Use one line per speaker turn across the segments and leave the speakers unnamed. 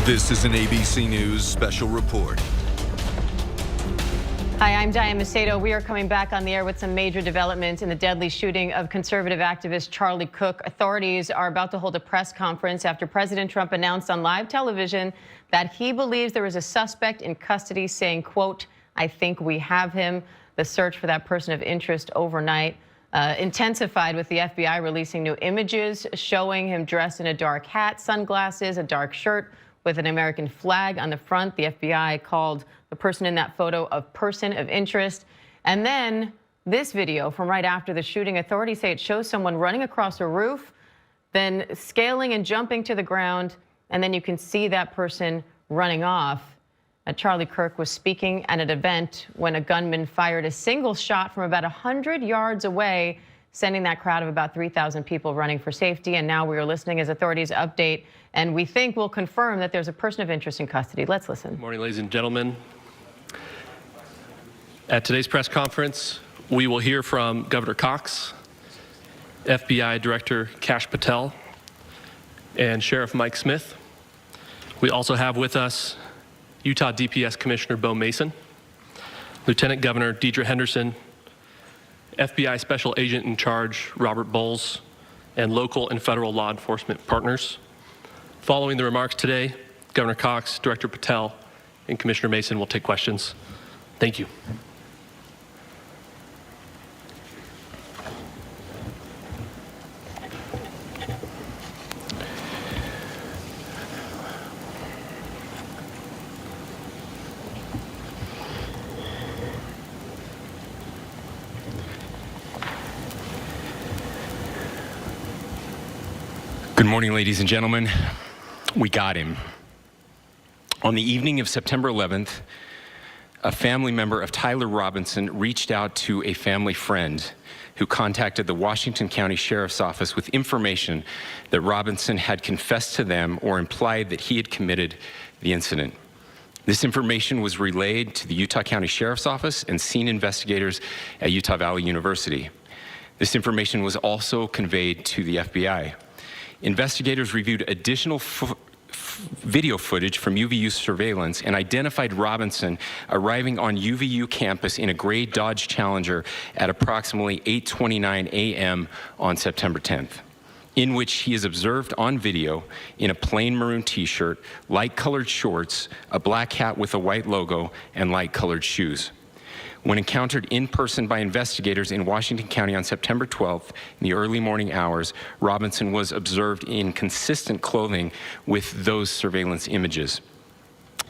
This is an ABC News special report.
Hi, I'm Diane Macedo. We are coming back on the air with some major developments in the deadly shooting of conservative activist Charlie Kirk. Authorities are about to hold a press conference after President Trump announced on live television that he believes there is a suspect in custody, saying, quote, "I think we have him." The search for that person of interest overnight intensified with the FBI releasing new images showing him dressed in a dark hat, sunglasses, a dark shirt with an American flag on the front. The FBI called the person in that photo a person of interest. And then this video from right after the shooting, authorities say it shows someone running across a roof, then scaling and jumping to the ground, and then you can see that person running off. Charlie Kirk was speaking at an event when a gunman fired a single shot from about 100 yards away, sending that crowd of about 3,000 people running for safety. And now we are listening as authorities update, and we think will confirm that there's a person of interest in custody. Let's listen.
Good morning, ladies and gentlemen. At today's press conference, we will hear from Governor Cox, FBI Director Kash Patel, and Sheriff Mike Smith. We also have with us Utah DPS Commissioner Bo Mason, Lieutenant Governor Deidre Henderson, FBI Special Agent in Charge Robert Bowles, and local and federal law enforcement partners. Following the remarks today, Governor Cox, Director Patel, and Commissioner Mason will take questions. Thank you.
Good morning, ladies and gentlemen. We got him. On the evening of September 11th, a family member of Tyler Robinson reached out to a family friend who contacted the Washington County Sheriff's Office with information that Robinson had confessed to them or implied that he had committed the incident. This information was relayed to the Utah County Sheriff's Office and scene investigators at Utah Valley University. This information was also conveyed to the FBI. Investigators reviewed additional video footage from UVU surveillance and identified Robinson arriving on UVU campus in a gray Dodge Challenger at approximately 8:29 a.m. on September 10th, in which he is observed on video in a plain maroon t-shirt, light-colored shorts, a black hat with a white logo, and light-colored shoes. When encountered in person by investigators in Washington County on September 12th in the early morning hours, Robinson was observed in consistent clothing with those surveillance images.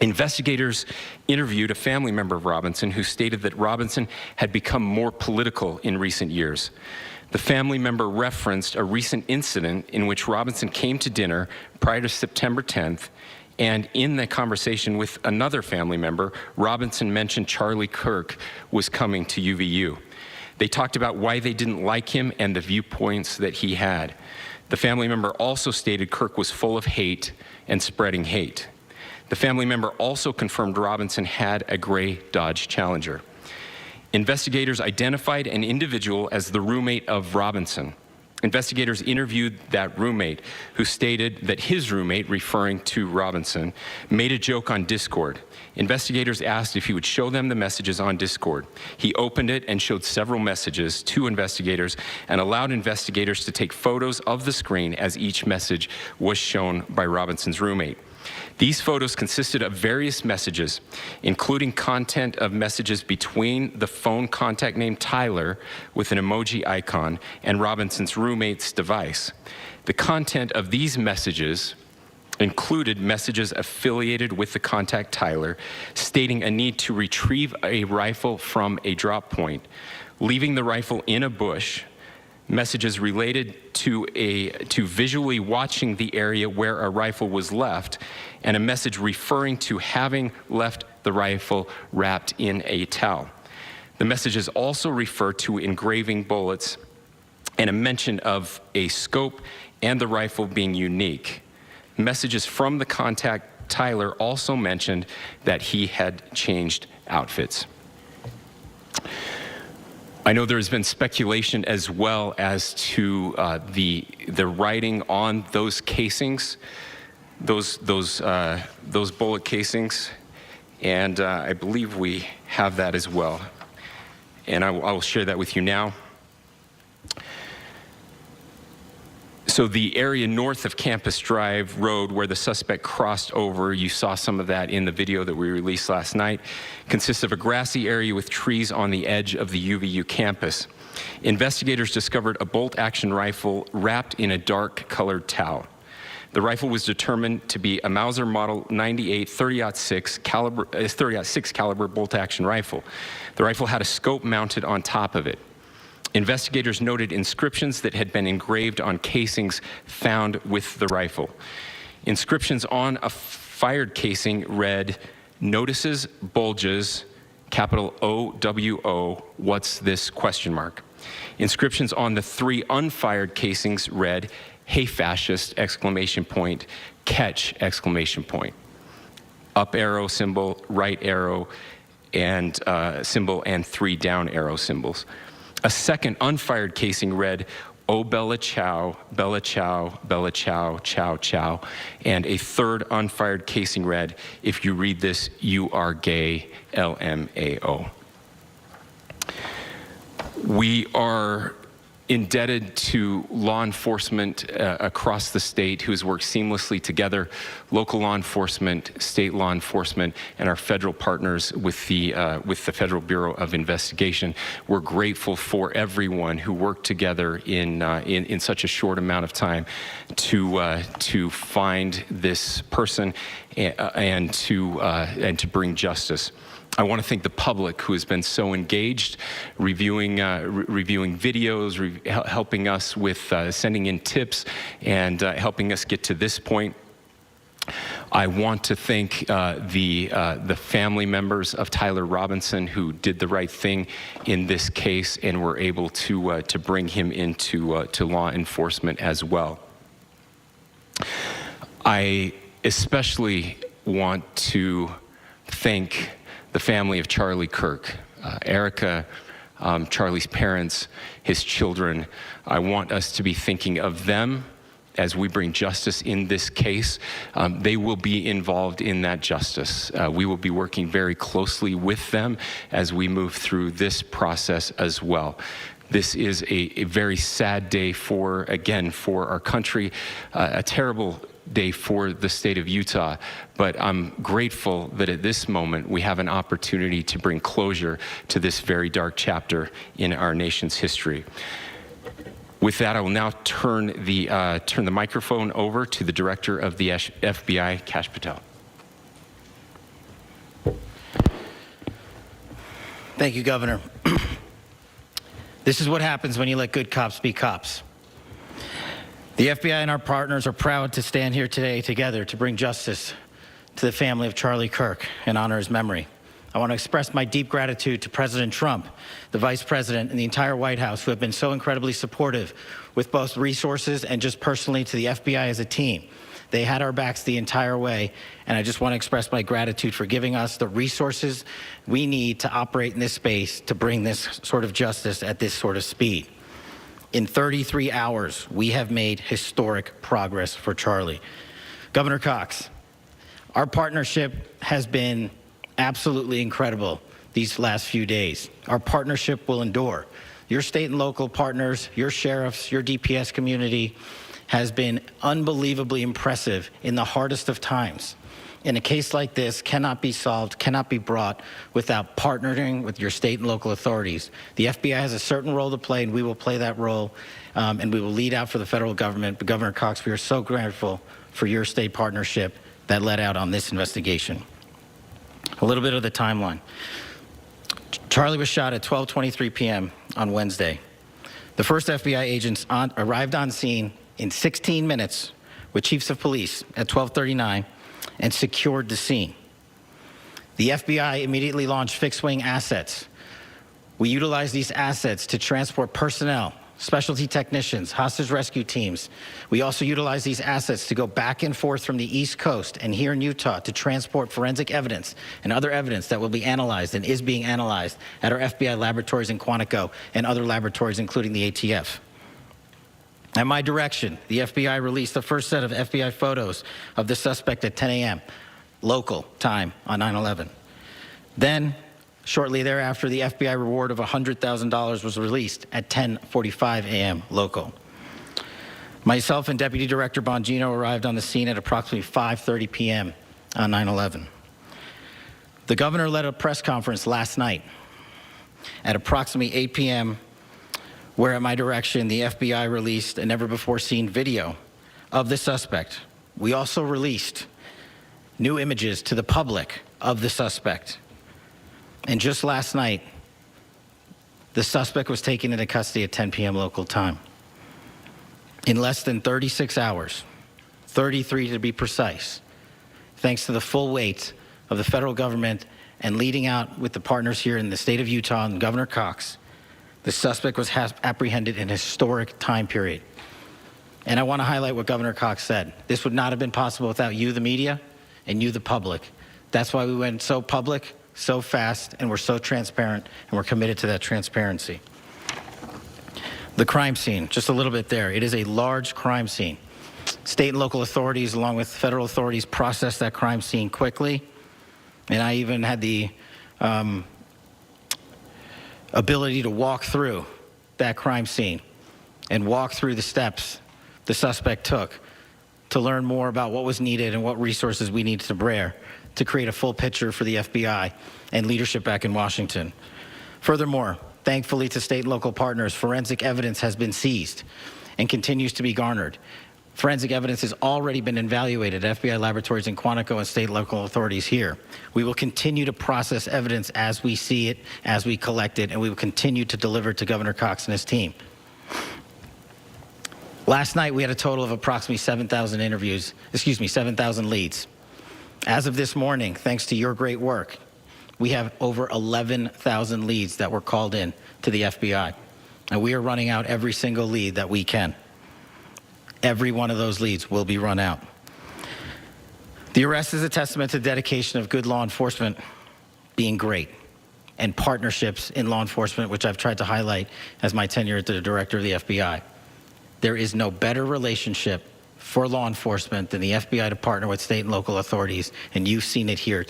Investigators interviewed a family member of Robinson who stated that Robinson had become more political in recent years. The family member referenced a recent incident in which Robinson came to dinner prior to September 10th, and in the conversation with another family member, Robinson mentioned Charlie Kirk was coming to UVU. They talked about why they didn't like him and the viewpoints that he had. The family member also stated Kirk was full of hate and spreading hate. The family member also confirmed Robinson had a gray Dodge Challenger. Investigators identified an individual as the roommate of Robinson. Investigators interviewed that roommate, who stated that his roommate, referring to Robinson, made a joke on Discord. Investigators asked if he would show them the messages on Discord. He opened it and showed several messages to investigators and allowed investigators to take photos of the screen as each message was shown by Robinson's roommate. These photos consisted of various messages, including content of messages between the phone contact name Tyler with an emoji icon and Robinson's roommate's device. The content of these messages included messages affiliated with the contact Tyler, stating a need to retrieve a rifle from a drop point, leaving the rifle in a bush, messages related to visually watching the area where a rifle was left, and a message referring to having left the rifle wrapped in a towel. The messages also refer to engraving bullets and a mention of a scope and the rifle being unique. Messages from the contact Tyler also mentioned that he had changed outfits. I know there's been speculation as well as to the writing on those casings. those bullet casings, and I believe we have that as well. And I will share that with you now. So the area north of Campus Drive Road where the suspect crossed over, you saw some of that in the video that we released last night, consists of a grassy area with trees on the edge of the UVU campus. Investigators discovered a bolt-action rifle wrapped in a dark-colored towel. The rifle was determined to be a Mauser Model 98 30-06 caliber bolt-action rifle. The rifle had a scope mounted on top of it. Investigators noted inscriptions that had been engraved on casings found with the rifle. Inscriptions on a fired casing read, "Notices, bulges, capital OWO, what's this, question mark." Inscriptions on the 3 unfired casings read, "Hey fascist, exclamation point, catch, exclamation point." Up arrow symbol, right arrow and symbol, and 3 down arrow symbols. A second unfired casing read, "Oh Bella Chow, Bella Chow, Bella Chow, Chow Chow." And a third unfired casing read, "If you read this, you are gay, LMAO." We are indebted to law enforcement across the state who has worked seamlessly together, local law enforcement, state law enforcement, and our federal partners with the Federal Bureau of Investigation. We're grateful for everyone who worked together in such a short amount of time to find this person and to bring justice. I want to thank the public who has been so engaged, reviewing videos, helping us with sending in tips, and helping us get to this point. I want to thank the family members of Tyler Robinson who did the right thing in this case and were able to bring him into to law enforcement as well. I especially want to thank the family of Charlie Kirk, Erica, Charlie's parents, his children. I want us to be thinking of them as we bring justice in this case. They will be involved in that justice. We will be working very closely with them as we move through this process as well. This is a very sad day for our country, a terrible day for the state of Utah, but I'm grateful that at this moment we have an opportunity to bring closure to this very dark chapter in our nation's history. With that, I will now turn the microphone over to the Director of the FBI, Kash Patel.
Thank you, Governor. This is what happens when you let good cops be cops. The FBI and our partners are proud to stand here today together to bring justice to the family of Charlie Kirk and honor his memory. I want to express my deep gratitude to President Trump, the Vice President, and the entire White House who have been so incredibly supportive with both resources and just personally to the FBI as a team. They had our backs the entire way, and I just want to express my gratitude for giving us the resources we need to operate in this space to bring this sort of justice at this sort of speed. In 33 hours, we have made historic progress for Charlie. Governor Cox, our partnership has been absolutely incredible these last few days. Our partnership will endure. Your state and local partners, your sheriffs, your DPS community has been unbelievably impressive in the hardest of times. And a case like this cannot be solved, cannot be brought without partnering with your state and local authorities. The FBI has a certain role to play, and we will play that role, and we will lead out for the federal government. But Governor Cox, we are so grateful for your state partnership that led out on this investigation. A little bit of the timeline. Charlie was shot at 12:23 p.m. on Wednesday. The first FBI agents arrived on scene in 16 minutes with chiefs of police at 12:39 and secured the scene. The FBI immediately launched fixed-wing assets. We utilized these assets to transport personnel, specialty technicians, hostage rescue teams. We also utilized these assets to go back and forth from the East Coast and here in Utah to transport forensic evidence and other evidence that will be analyzed and is being analyzed at our FBI laboratories in Quantico and other laboratories, including the ATF. At my direction, the FBI released the first set of FBI photos of the suspect at 10 a.m. local time on 9/11. Then, shortly thereafter, the FBI reward of $100,000 was released at 10:45 a.m. local. Myself and Deputy Director Bongino arrived on the scene at approximately 5:30 p.m. on 9/11. The governor led a press conference last night at approximately 8 p.m., where at my direction, the FBI released a never-before-seen video of the suspect. We also released new images to the public of the suspect. And just last night, the suspect was taken into custody at 10 p.m. local time. In less than 36 hours, 33 to be precise, thanks to the full weight of the federal government and leading out with the partners here in the state of Utah and Governor Cox, the suspect was apprehended in a historic time period. And I want to highlight what Governor Cox said. This would not have been possible without you, the media, and you, the public. That's why we went so public, so fast, and we're so transparent, and we're committed to that transparency. The crime scene, just a little bit there. It is a large crime scene. State and local authorities, along with federal authorities, processed that crime scene quickly. And I even had the ability to walk through that crime scene and walk through the steps the suspect took to learn more about what was needed and what resources we needed to bear to create a full picture for the FBI and leadership back in Washington. Furthermore, thankfully to state and local partners, forensic evidence has been seized and continues to be garnered. Forensic evidence has already been evaluated at FBI laboratories in Quantico and state and local authorities here. We will continue to process evidence as we see it, as we collect it, and we will continue to deliver it to Governor Cox and his team. Last night, we had a total of approximately 7,000 leads. As of this morning, thanks to your great work, we have over 11,000 leads that were called in to the FBI. And we are running out every single lead that we can. Every one of those leads will be run out. The arrest is a testament to the dedication of good law enforcement being great and partnerships in law enforcement, which I've tried to highlight as my tenure as the director of the FBI. There is no better relationship for law enforcement than the FBI to partner with state and local authorities, and you've seen it here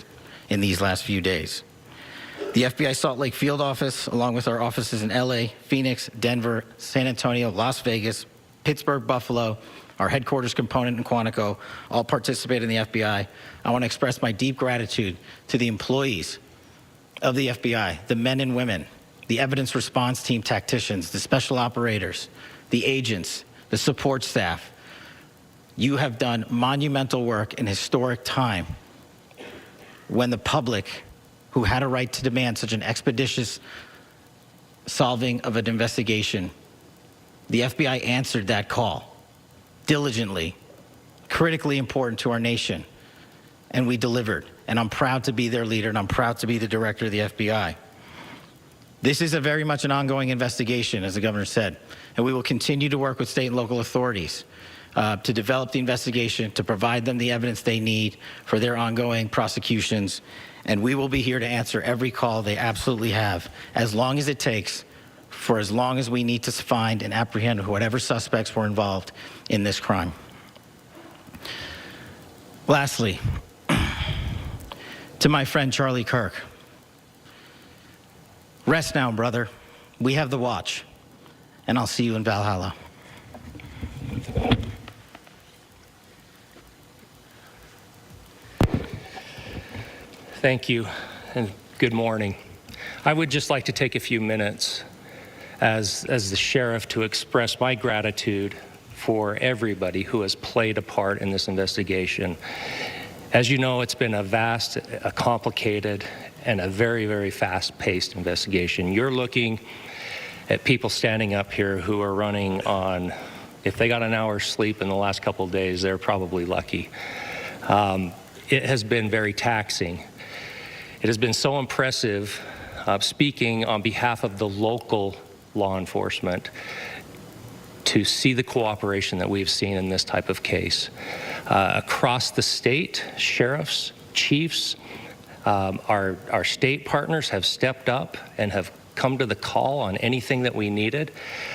in these last few days. The FBI Salt Lake Field Office, along with our offices in LA, Phoenix, Denver, San Antonio, Las Vegas, Pittsburgh, Buffalo, our headquarters component in Quantico, all participate in the FBI. I want to express my deep gratitude to the employees of the FBI, the men and women, the evidence response team tacticians, the special operators, the agents, the support staff. You have done monumental work in historic time when the public, who had a right to demand such an expeditious solving of an investigation, the FBI answered that call diligently, critically important to our nation, and we delivered. And I'm proud to be their leader, and I'm proud to be the director of the FBI. This is very much an ongoing investigation, as the governor said, and we will continue to work with state and local authorities to develop the investigation, to provide them the evidence they need for their ongoing prosecutions, and we will be here to answer every call they absolutely have, as long as it takes, for as long as we need to find and apprehend whatever suspects were involved in this crime. Lastly, to my friend Charlie Kirk, rest now, brother. We have the watch, and I'll see you in Valhalla.
Thank you, and good morning. I would just like to take a few minutes as the sheriff to express my gratitude for everybody who has played a part in this investigation. As you know, it's been a vast, a complicated, and a very, very fast-paced investigation. You're looking at people standing up here who are running on, if they got an hour's sleep in the last couple of days, they're probably lucky. It has been very taxing. It has been so impressive, speaking on behalf of the local law enforcement, to see the cooperation that we've seen in this type of case. Across the state, sheriffs, chiefs, our state partners have stepped up and have come to the call on anything that we needed.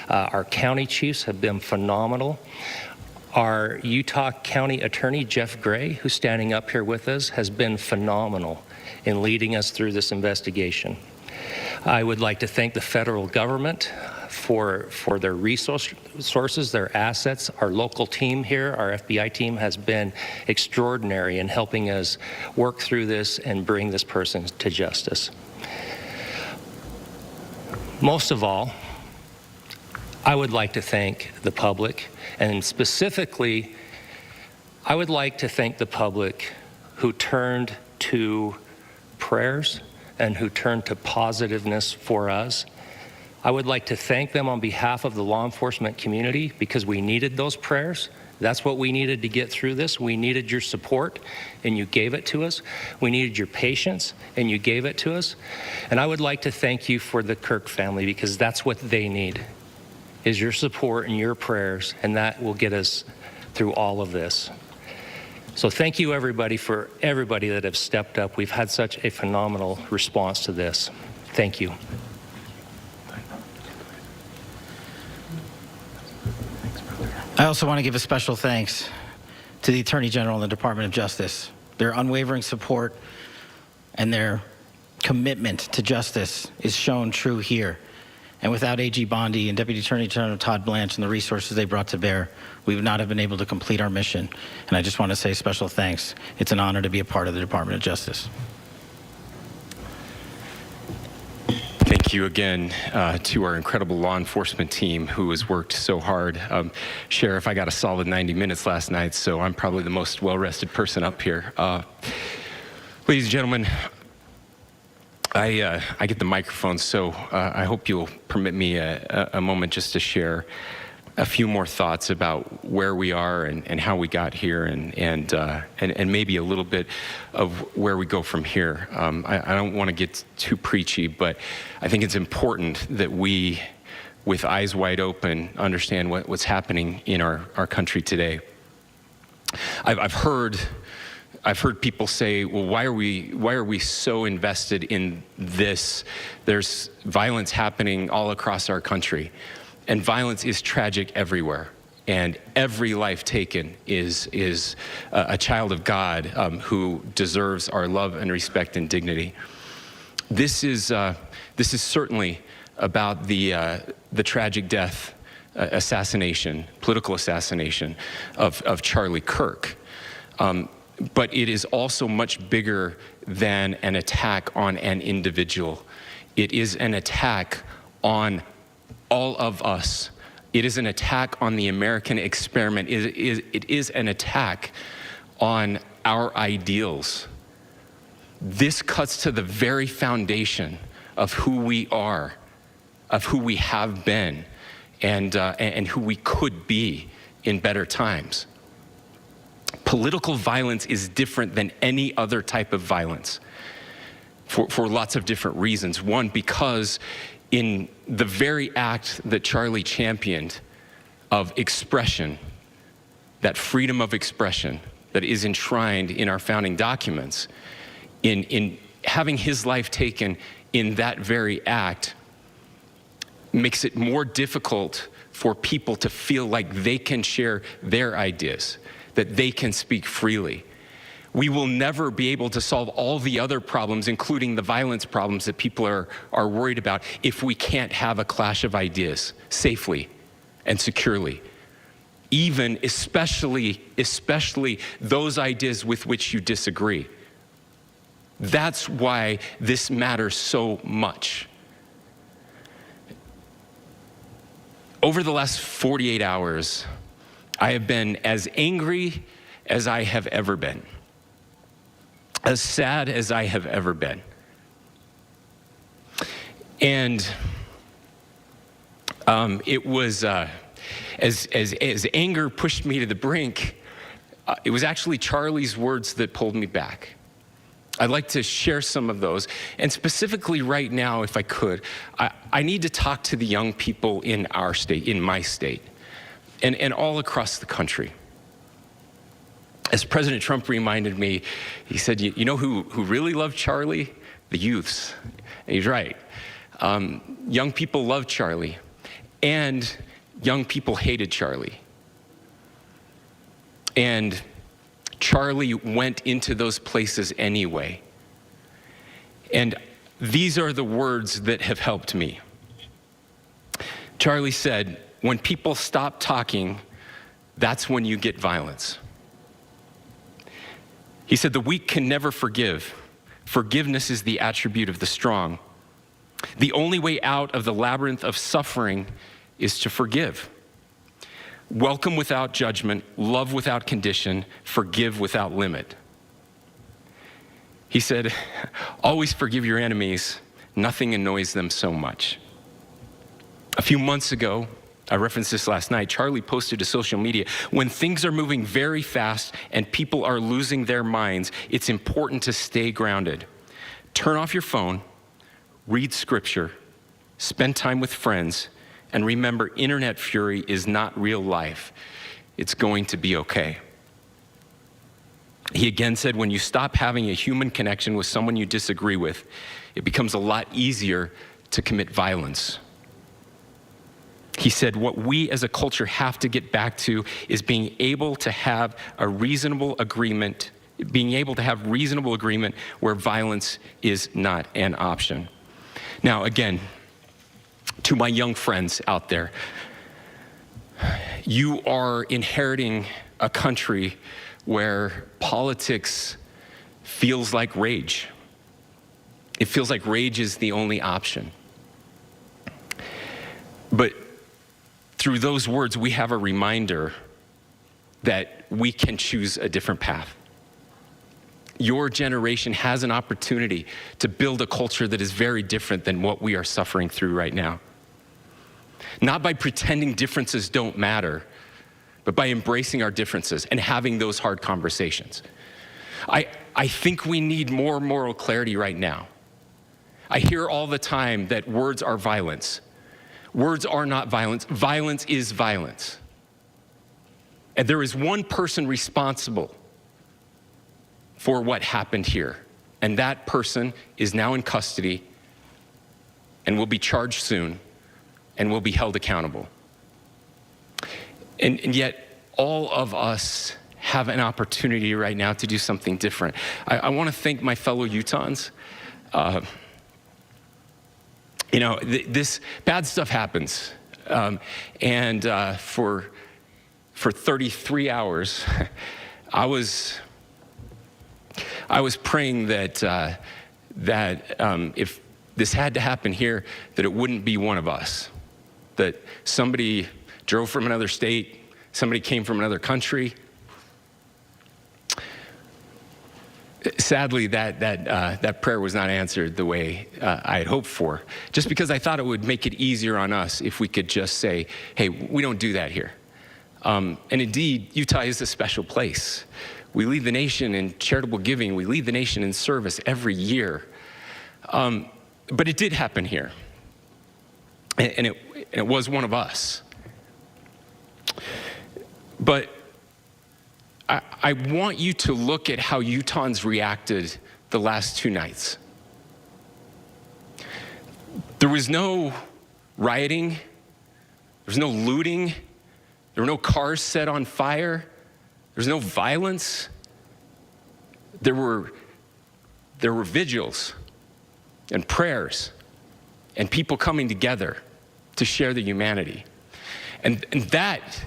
Our county chiefs have been phenomenal. Our Utah County Attorney, Jeff Gray, who's standing up here with us, has been phenomenal in leading us through this investigation. I would like to thank the federal government for their resources, their assets. Our local team here, our FBI team, has been extraordinary in helping us work through this and bring this person to justice. Most of all, I would like to thank the public, and specifically, I would like to thank the public who turned to prayers and who turned to positiveness for us. I would like to thank them on behalf of the law enforcement community, because we needed those prayers. That's what we needed to get through this. We needed your support, and you gave it to us. We needed your patience, and you gave it to us. And I would like to thank you for the Kirk family, because that's what they need, is your support and your prayers, and that will get us through all of this. So thank you, everybody, for everybody that have stepped up. We've had such a phenomenal response to this. Thank you.
I also want to give a special thanks to the Attorney General and the Department of Justice. Their unwavering support and their commitment to justice is shown true here. And without AG Bondi and Deputy Attorney General Todd Blanche and the resources they brought to bear, we would not have been able to complete our mission. And I just want to say special thanks. It's an honor to be a part of the Department of Justice.
Thank you again to our incredible law enforcement team who has worked so hard. Sheriff, I got a solid 90 minutes last night, so I'm probably the most well-rested person up here. Ladies and gentlemen, I get the microphone, so I hope you'll permit me a moment just to share a few more thoughts about where we are and how we got here, and maybe a little bit of where we go from here. I don't want to get too preachy, but I think it's important that we, with eyes wide open, understand what's happening in our country today. I've heard people say, well, why are we so invested in this? There's violence happening all across our country, and violence is tragic everywhere. And every life taken is a child of God who deserves our love and respect and dignity. This is certainly about the tragic death, political assassination of Charlie Kirk. But it is also much bigger than an attack on an individual. It is an attack on all of us. It is an attack on the American experiment. It is an attack on our ideals. This cuts to the very foundation of who we are, of who we have been, and who we could be in better times. Political violence is different than any other type of violence for lots of different reasons. One, because in the very act that Charlie championed of expression, that freedom of expression that is enshrined in our founding documents, in having his life taken in that very act, makes it more difficult for people to feel like they can share their ideas, that they can speak freely. We will never be able to solve all the other problems, including the violence problems that people are worried about, if we can't have a clash of ideas safely and securely. Especially those ideas with which you disagree. That's why this matters so much. Over the last 48 hours, I have been as angry as I have ever been, as sad as I have ever been. And it was, as anger pushed me to the brink, it was actually Charlie's words that pulled me back. I'd like to share some of those. And specifically right now, if I could, I need to talk to the young people in our state, in my state, and all across the country. As President Trump reminded me, he said, you know who really loved Charlie? The youths. And he's right. Young people loved Charlie, and young people hated Charlie. And Charlie went into those places anyway. And these are the words that have helped me. Charlie said, when people stop talking, that's when you get violence. He said, the weak can never forgive. Forgiveness is the attribute of the strong. The only way out of the labyrinth of suffering is to forgive. Welcome without judgment, love without condition, forgive without limit. He said, always forgive your enemies. Nothing annoys them so much. A few months ago, I referenced this last night, Charlie posted to social media, when things are moving very fast and people are losing their minds, it's important to stay grounded. Turn off your phone, read scripture, spend time with friends, and remember, internet fury is not real life. It's going to be okay. He again said, when you stop having a human connection with someone you disagree with, it becomes a lot easier to commit violence. He said, what we as a culture have to get back to is being able to have a reasonable agreement, where violence is not an option. Now, again, to my young friends out there, you are inheriting a country where politics feels like rage. It feels like rage is the only option. But through those words, we have a reminder that we can choose a different path. Your generation has an opportunity to build a culture that is very different than what we are suffering through right now. Not by pretending differences don't matter, but by embracing our differences and having those hard conversations. I think we need more moral clarity right now. I hear all the time that words are violence. Words are not violence. Violence is violence. And there is one person responsible for what happened here. And that person is now in custody and will be charged soon and will be held accountable. And yet, all of us have an opportunity right now to do something different. I want to thank my fellow Utahns. This bad stuff happens. For 33 hours, I was praying that if this had to happen here, that it wouldn't be one of us. That somebody drove from another state, somebody came from another country. Sadly, that prayer was not answered the way I had hoped for, just because I thought it would make it easier on us if we could just say, hey, we don't do that here. And indeed, Utah is a special place. We lead the nation in charitable giving. We lead the nation in service every year. But it did happen here. And it was one of us. But I want you to look at how Utahns reacted the last 2 nights. There was no rioting. There was no looting. There were no cars set on fire. There was no violence. There were vigils and prayers and people coming together to share the humanity. And that,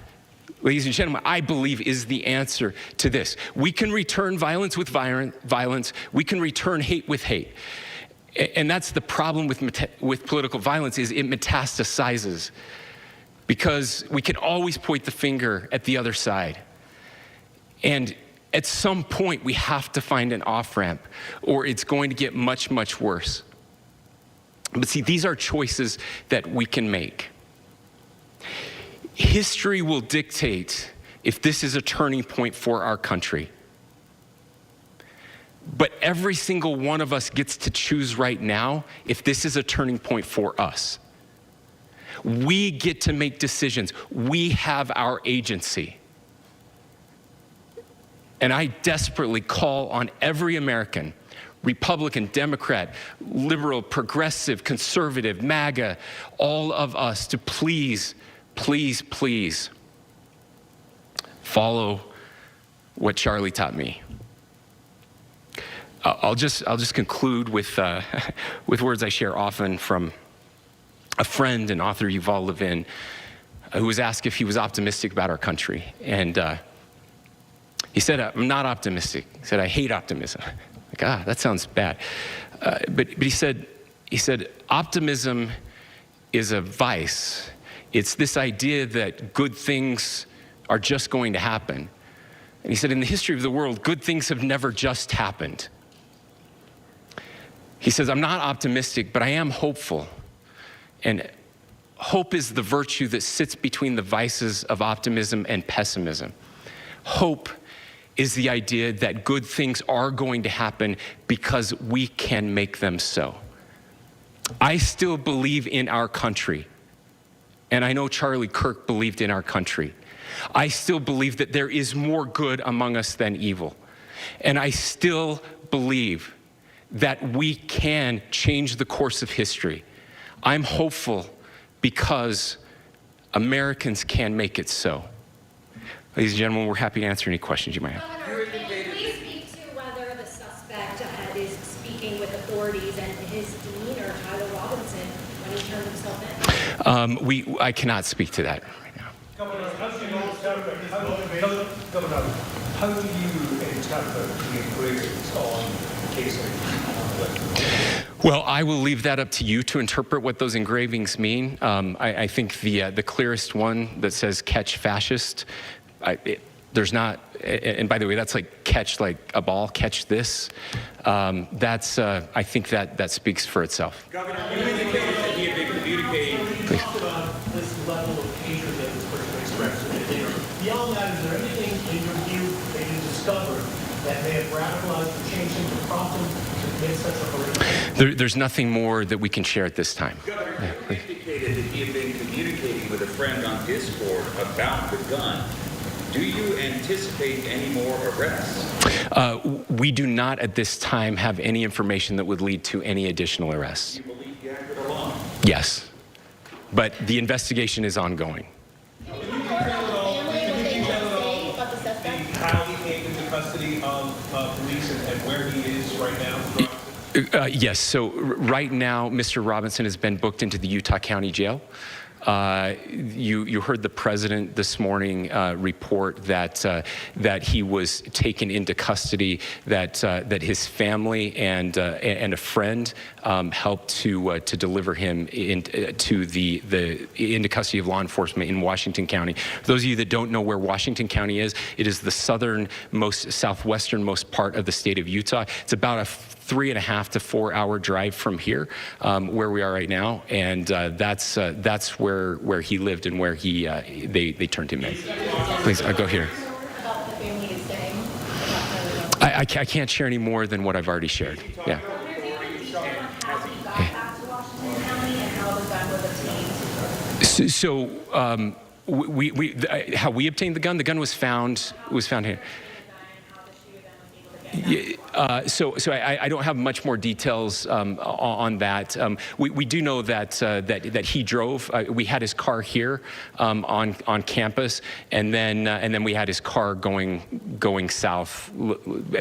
ladies and gentlemen, I believe is the answer to this. We can return violence with violence. We can return hate with hate. And that's the problem with political violence, is it metastasizes, because we can always point the finger at the other side. And at some point, we have to find an off-ramp, or it's going to get much, much worse. But see, these are choices that we can make. History will dictate if this is a turning point for our country. But every single one of us gets to choose right now if this is a turning point for us. We get to make decisions. We have our agency. And I desperately call on every American, Republican, Democrat, liberal, progressive, conservative, MAGA, all of us to please, please, please follow what Charlie taught me. I'll just conclude with with words I share often from a friend and author, Yuval Levin, who was asked if he was optimistic about our country. And he said, I'm not optimistic. He said, I hate optimism. Like, that sounds bad. But he said, optimism is a vice. It's this idea that good things are just going to happen. And he said, in the history of the world, good things have never just happened. He says, I'm not optimistic, but I am hopeful. And hope is the virtue that sits between the vices of optimism and pessimism. Hope is the idea that good things are going to happen because we can make them so. I still believe in our country. And I know Charlie Kirk believed in our country. I still believe that there is more good among us than evil. And I still believe that we can change the course of history. I'm hopeful because Americans can make it so. Ladies and gentlemen, we're happy to answer any questions you might have.
Governor, can you please speak to whether the suspect is speaking with authorities and his demeanor, Tyler Robinson, when he turned himself in?
I cannot speak to that right now.
Governor, how do you interpret the engravings on the casing?
Well, I will leave that up to you to interpret what those engravings mean. I think the clearest one that says "catch fascist," there's not, and by the way, that's like catch like a ball, catch this. That's I think that speaks for itself.
Governor, you indicated that he had been communicating.
Please.
Talk about this level of hatred that this person expressed. Beyond that, is there anything in your view that you discovered that may have radicalized or changed him to prompt him to commit such a horrific?
There's nothing more that we can share at this time.
Governor, you indicated that he had been communicating with a friend on Discord about the gun. Do you anticipate any more arrests?
We do not at this time have any information that would lead to any additional arrests.
Do you believe he acted alone?
Yes, but the investigation is ongoing.
How he came into custody of police and where he is right now?
Yes, so right now, Mr. Robinson has been booked into the Utah County Jail. You heard the president this morning report that he was taken into custody, that his family and a friend helped to deliver him into custody of law enforcement in Washington County. For those of you that don't know where Washington County is, it is the southernmost, southwesternmost part of the state of Utah. It's about a 3.5 to 4 hour drive from here, where we are right now, and that's where he lived and where they turned him in. Please, go here. I can't share any more than what I've already shared. Yeah. So how we obtained the gun was found here. So I don't have much more details on that. We do know that he drove. We had his car here on campus, and then we had his car going south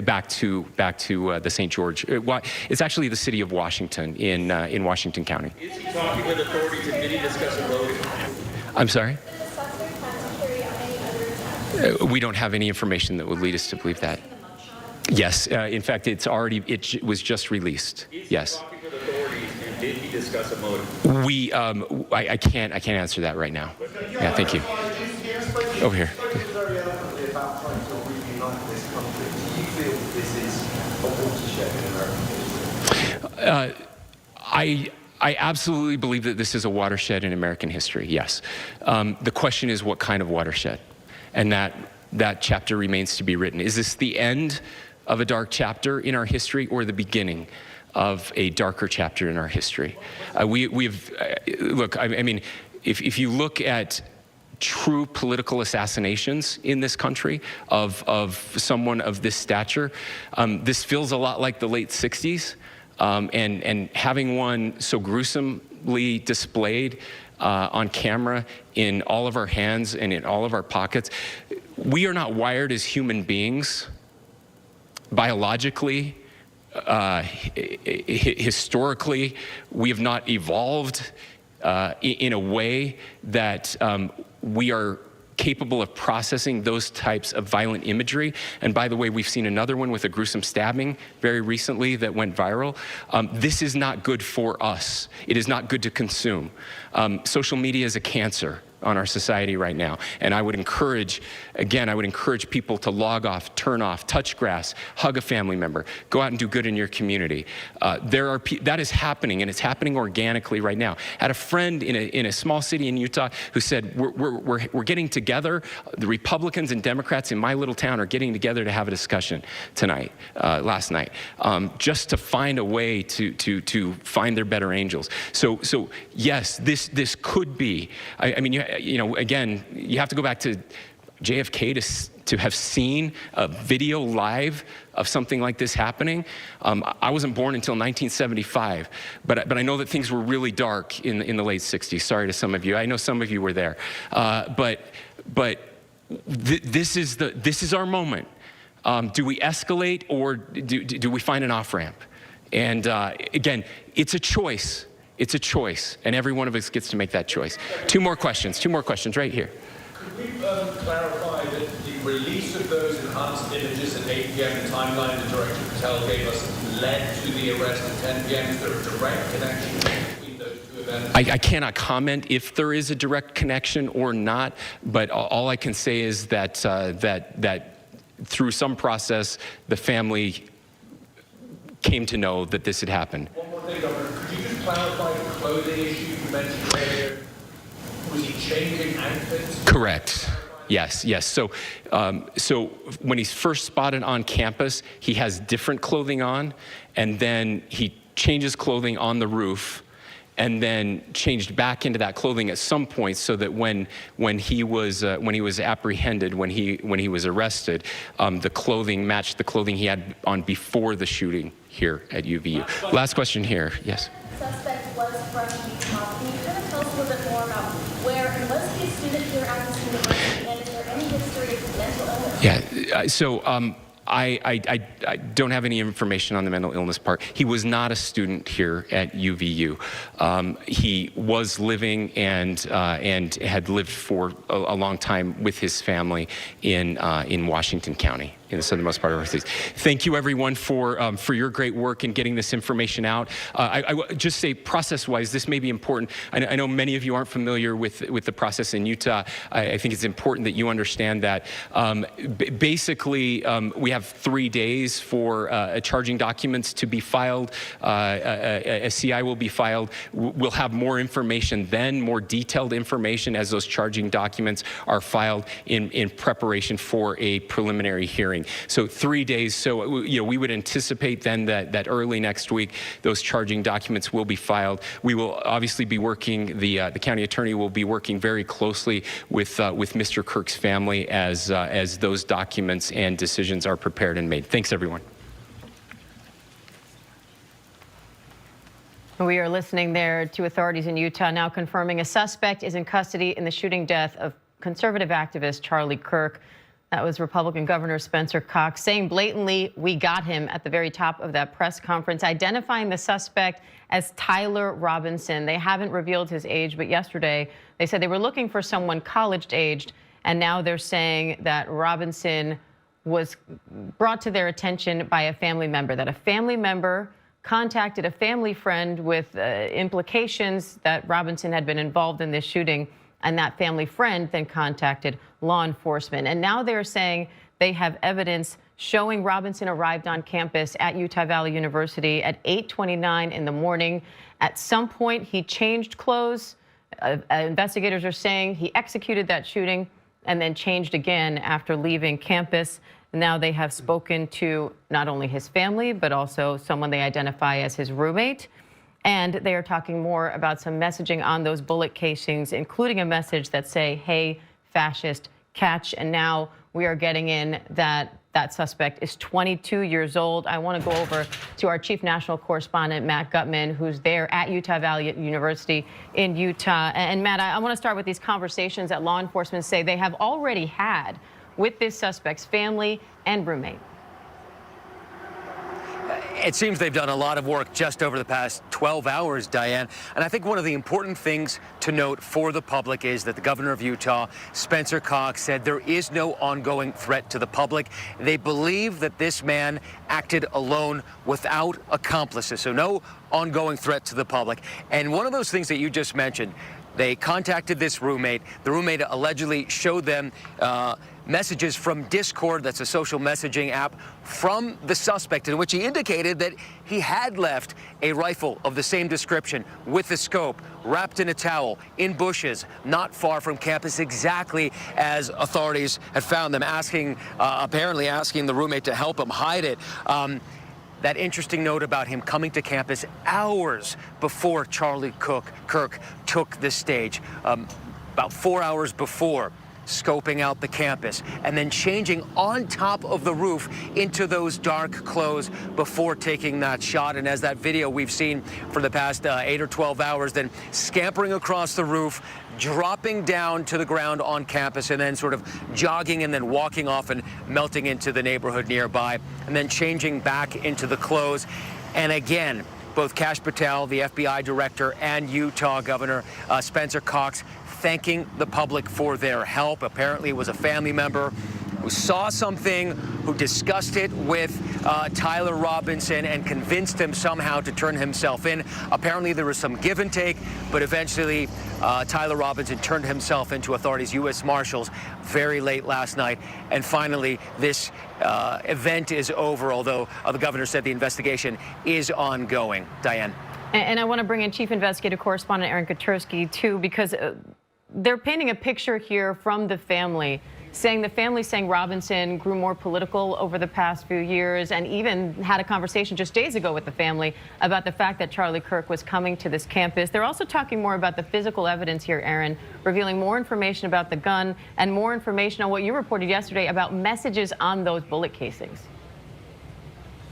back to the St. George. It's actually the city of Washington in Washington County.
Is he talking with authorities and did he discuss a motive?
I'm sorry? We don't have any information that would lead us to believe that. Yes, in fact, it was just released. Yes.
Talking with authorities and did he discuss a motive?
I can't answer that right now. Yeah, thank you. Over here. I absolutely believe that this is a watershed in American history. Yes. The question is, what kind of watershed? And that chapter remains to be written. Is this the end of a dark chapter in our history or the beginning of a darker chapter in our history? Look, I mean, if you look at true political assassinations in this country of someone of this stature. This feels a lot like the late 60s, and having one so gruesomely displayed on camera in all of our hands and in all of our pockets. We are not wired as human beings biologically, historically. We have not evolved in a way that we are capable of processing those types of violent imagery. And by the way, we've seen another one with a gruesome stabbing very recently that went viral. This is not good for us. It is not good to consume. Social media is a cancer on our society right now. And I would encourage, again, I would encourage people to log off, turn off, touch grass, hug a family member, go out and do good in your community. That is happening, and it's happening organically right now. I had a friend in a small city in Utah who said, we're getting together, the Republicans and Democrats in my little town are getting together to have a discussion tonight, last night, just to find a way to find their better angels. So yes, this could be, I mean, you know, again, you have to go back to JFK to have seen a video live of something like this happening. I wasn't born until 1975, but I know that things were really dark in the late 60s. Sorry to some of you. I know some of you were there. But this is our moment. Do we escalate, or do we find an off-ramp? And again, it's a choice. It's a choice, and every one of us gets to make that choice. Two more questions right here.
Could we clarify that the release of those enhanced images at 8 p.m., the timeline that Director Patel gave us, led to the arrest at 10 p.m.? Is there a direct connection between those two events?
I cannot comment if there is a direct connection or not, but all I can say is that that through some process, the family came to know that this had happened.
One more thing, Governor. Could you just clarify the clothing issue you mentioned earlier? Was he changing outfits?
Correct. Yes. So when he's first spotted on campus, he has different clothing on, and then he changes clothing on the roof, and then changed back into that clothing at some point, so that when he was apprehended, when he was arrested, the clothing matched the clothing he had on before the shooting here at UVU. Last question here. Yes.
Suspect was from Utah. Can you kind of tell us a little bit more about where, and was he a student here at this university, and is there any history of mental illness?
Yeah. So I don't have any information on the mental illness part. He was not a student here at UVU. He was living and had lived for a long time with his family in Washington County, in the southernmost part of our state. Thank you, everyone, for your great work in getting this information out. I would just say, process-wise, this may be important. I know many of you aren't familiar with the process in Utah. I think it's important that you understand that. Basically, we have 3 days for charging documents to be filed. A CI will be filed. We'll have more information then, more detailed information, as those charging documents are filed in preparation for a preliminary hearing. So 3 days. So we would anticipate then that early next week those charging documents will be filed. We will obviously be working. The county attorney will be working very closely with Mr. Kirk's family as those documents and decisions are prepared and made. Thanks, everyone.
We are listening there to authorities in Utah now confirming a suspect is in custody in the shooting death of conservative activist Charlie Kirk. That was Republican Governor Spencer Cox saying blatantly, "We got him," at the very top of that press conference, identifying the suspect as Tyler Robinson. They haven't revealed his age, but yesterday they said they were looking for someone college-aged, and now they're saying that Robinson was brought to their attention by a family member, that a family member contacted a family friend with implications that Robinson had been involved in this shooting, and that family friend then contacted law enforcement. And now they're saying they have evidence showing Robinson arrived on campus at Utah Valley University at 8:29 in the morning. At some point, he changed clothes. Investigators are saying he executed that shooting and then changed again after leaving campus. Now they have spoken to not only his family, but also someone they identify as his roommate. And they are talking more about some messaging on those bullet casings, including a message that say, "Hey, fascist, catch." And now we are getting in that suspect is 22 years old. I want to go over to our chief national correspondent, Matt Gutman, who's there at Utah Valley University in Utah. And Matt, I want to start with these conversations that law enforcement say they have already had with this suspect's family and roommate.
It seems they've done a lot of work just over the past 12 hours, Diane. And I think one of the important things to note for the public is that the governor of Utah, Spencer Cox, said there is no ongoing threat to the public. They believe that this man acted alone without accomplices, so no ongoing threat to the public. And one of those things that you just mentioned, they contacted this roommate. The roommate allegedly showed them messages from Discord, that's a social messaging app, from the suspect, in which he indicated that he had left a rifle of the same description with a scope, wrapped in a towel, in bushes, not far from campus, exactly as authorities had found them, apparently asking the roommate to help him hide it. That interesting note about him coming to campus hours before Charlie Kirk took the stage, about 4 hours before, scoping out the campus and then changing on top of the roof into those dark clothes before taking that shot. And as that video we've seen for the past 8 or 12 hours, then scampering across the roof, dropping down to the ground on campus, and then sort of jogging and then walking off and melting into the neighborhood nearby, and then changing back into the clothes. And again, both Kash Patel, the FBI director, and Utah Governor Spencer Cox thanking the public for their help. Apparently it was a family member who saw something, who discussed it with Tyler Robinson and convinced him somehow to turn himself in. Apparently there was some give and take, but eventually Tyler Robinson turned himself into authorities, U.S. Marshals, very late last night. And finally, this event is over, although the governor said the investigation is ongoing. Diane.
And I want to bring in Chief Investigative Correspondent Aaron Katersky, too, because they're painting a picture here from the family, saying Robinson grew more political over the past few years, and even had a conversation just days ago with the family about the fact that Charlie Kirk was coming to this campus. They're also talking more about the physical evidence here, Aaron, revealing more information about the gun and more information on what you reported yesterday about messages on those bullet casings.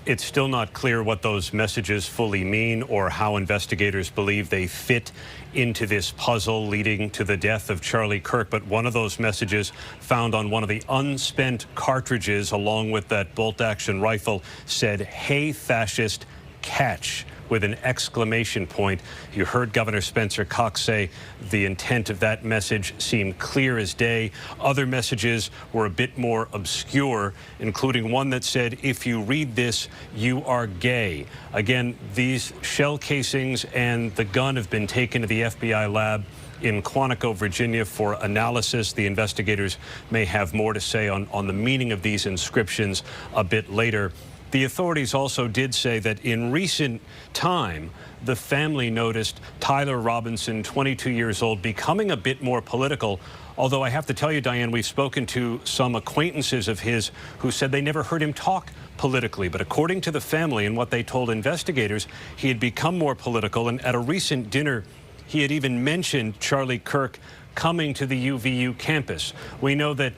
It's still not clear what those messages fully mean or how investigators believe they fit into this puzzle leading to the death of Charlie Kirk. But one of those messages found on one of the unspent cartridges along with that bolt-action rifle said, "Hey, fascist, catch," with an exclamation point. You heard Governor Spencer Cox say the intent of that message seemed clear as day. Other messages were a bit more obscure, including one that said, "If you read this, you are gay." Again, these shell casings and the gun have been taken to the FBI lab in Quantico, Virginia for analysis. The investigators may have more to say on the meaning of these inscriptions a bit later. The authorities also did say that in recent time, the family noticed Tyler Robinson, 22 years old, becoming a bit more political. Although I have to tell you, Diane, we've spoken to some acquaintances of his who said they never heard him talk politically. But according to the family and what they told investigators, he had become more political. And at a recent dinner, he had even mentioned Charlie Kirk coming to the UVU campus. We know that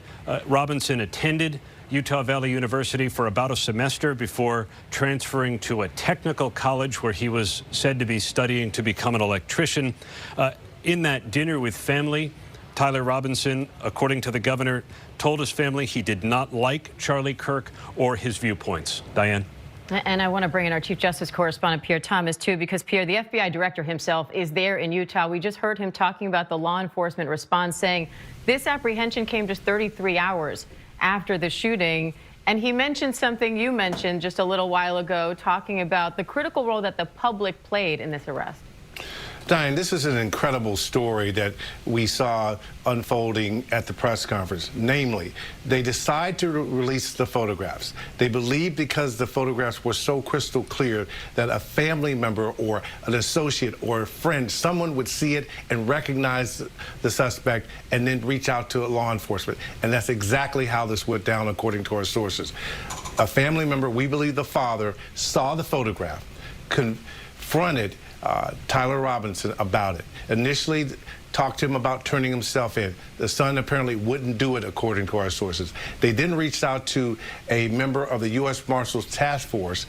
Robinson attended Utah Valley University for about a semester before transferring to a technical college where he was said to be studying to become an electrician. In that dinner with family, Tyler Robinson, according to the governor, told his family he did not like Charlie Kirk or his viewpoints. Diane.
And I want to bring in our Chief Justice Correspondent, Pierre Thomas, too, because, Pierre, the FBI director himself is there in Utah. We just heard him talking about the law enforcement response, saying this apprehension came just 33 hours after the shooting. And he mentioned something you mentioned just a little while ago, talking about the critical role that the public played in this arrest.
Diane, this is an incredible story that we saw unfolding at the press conference. Namely, they decide to release the photographs. They believe because the photographs were so crystal clear that a family member or an associate or a friend, someone would see it and recognize the suspect and then reach out to law enforcement. And that's exactly how this went down, according to our sources. A family member, we believe the father, saw the photograph, confronted Tyler Robinson about it. Initially, talked to him about turning himself in. The son apparently wouldn't do it, according to our sources. They then reached out to a member of the U.S. Marshals Task Force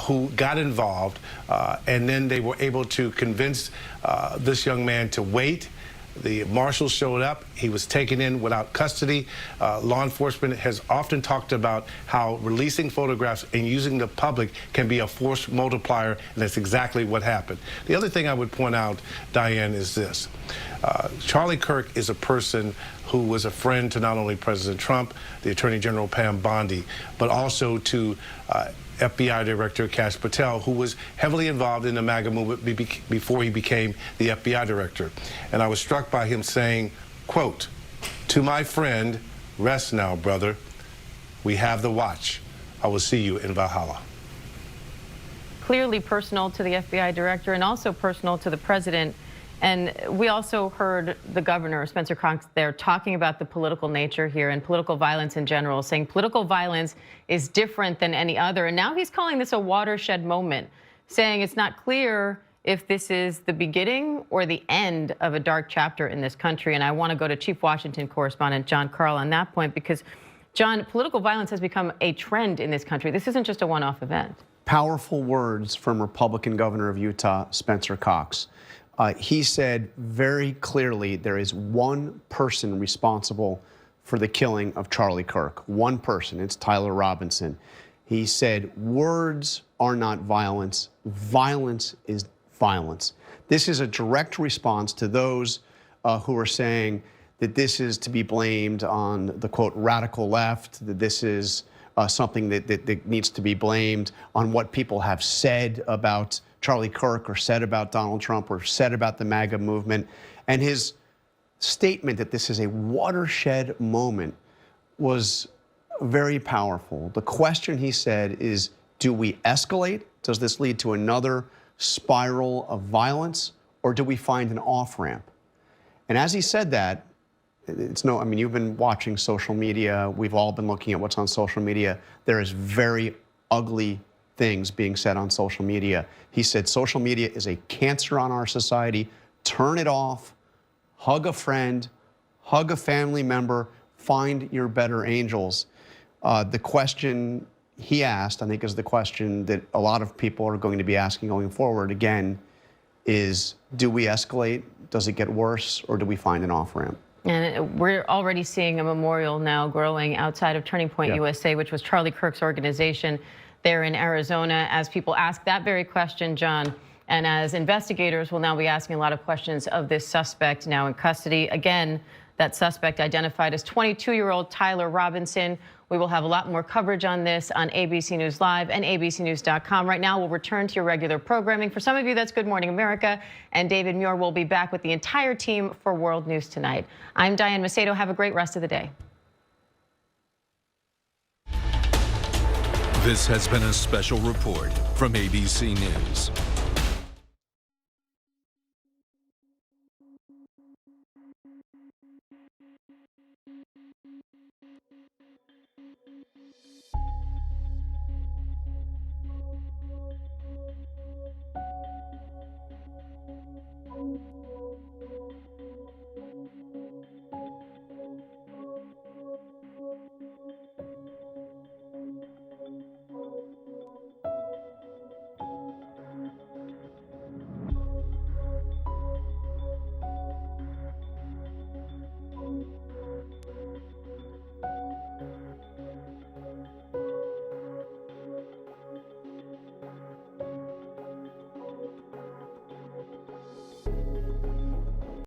who got involved, and then they were able to convince this young man to wait. The marshals showed up. He was taken in without custody. Law enforcement has often talked about how releasing photographs and using the public can be a force multiplier, and that's exactly what happened. The other thing I would point out, Diane, is this. Charlie Kirk is a person who was a friend to not only President Trump, the Attorney General Pam Bondi, but also to FBI Director Kash Patel, who was heavily involved in the MAGA movement before he became the FBI Director. And I was struck by him saying, quote, "To my friend, rest now, brother. We have the watch. I will see you in Valhalla."
Clearly personal to the FBI Director and also personal to the President. And we also heard the governor, Spencer Cox, there talking about the political nature here and political violence in general, saying political violence is different than any other. And now he's calling this a watershed moment, saying it's not clear if this is the beginning or the end of a dark chapter in this country. And I want to go to Chief Washington correspondent John Karl on that point, because, John, political violence has become a trend in this country. This isn't just a one-off event.
Powerful words from Republican Governor of Utah, Spencer Cox. He said very clearly there is one person responsible for the killing of Charlie Kirk. One person, it's Tyler Robinson. He said words are not violence. Violence is violence. This is a direct response to those who are saying that this is to be blamed on the, quote, radical left, that this is something that needs to be blamed on what people have said about Charlie Kirk or said about Donald Trump or said about the MAGA movement. And his statement that this is a watershed moment was very powerful. The question, he said, is, do we escalate? Does this lead to another spiral of violence, or do we find an off-ramp? And as he said that, it's no, I mean, you've been watching social media. We've all been looking at what's on social media. There is very ugly things being said on social media. He said social media is a cancer on our society. Turn it off, hug a friend, hug a family member, find your better angels. The question he asked, I think, is the question that a lot of people are going to be asking going forward again, is do we escalate? Does it get worse, or do we find an off-ramp?
And we're already seeing a memorial now growing outside of Turning Point USA, which was Charlie Kirk's organization there in Arizona, as people ask that very question, John. And as investigators will now be asking a lot of questions of this suspect now in custody. Again, that suspect identified as 22-year-old Tyler Robinson. We will have a lot more coverage on this on ABC News Live and abcnews.com. Right now, we'll return to your regular programming. For some of you, that's Good Morning America. And David Muir will be back with the entire team for World News Tonight. I'm Diane Macedo. Have a great rest of the day.
This has been a special report from ABC News.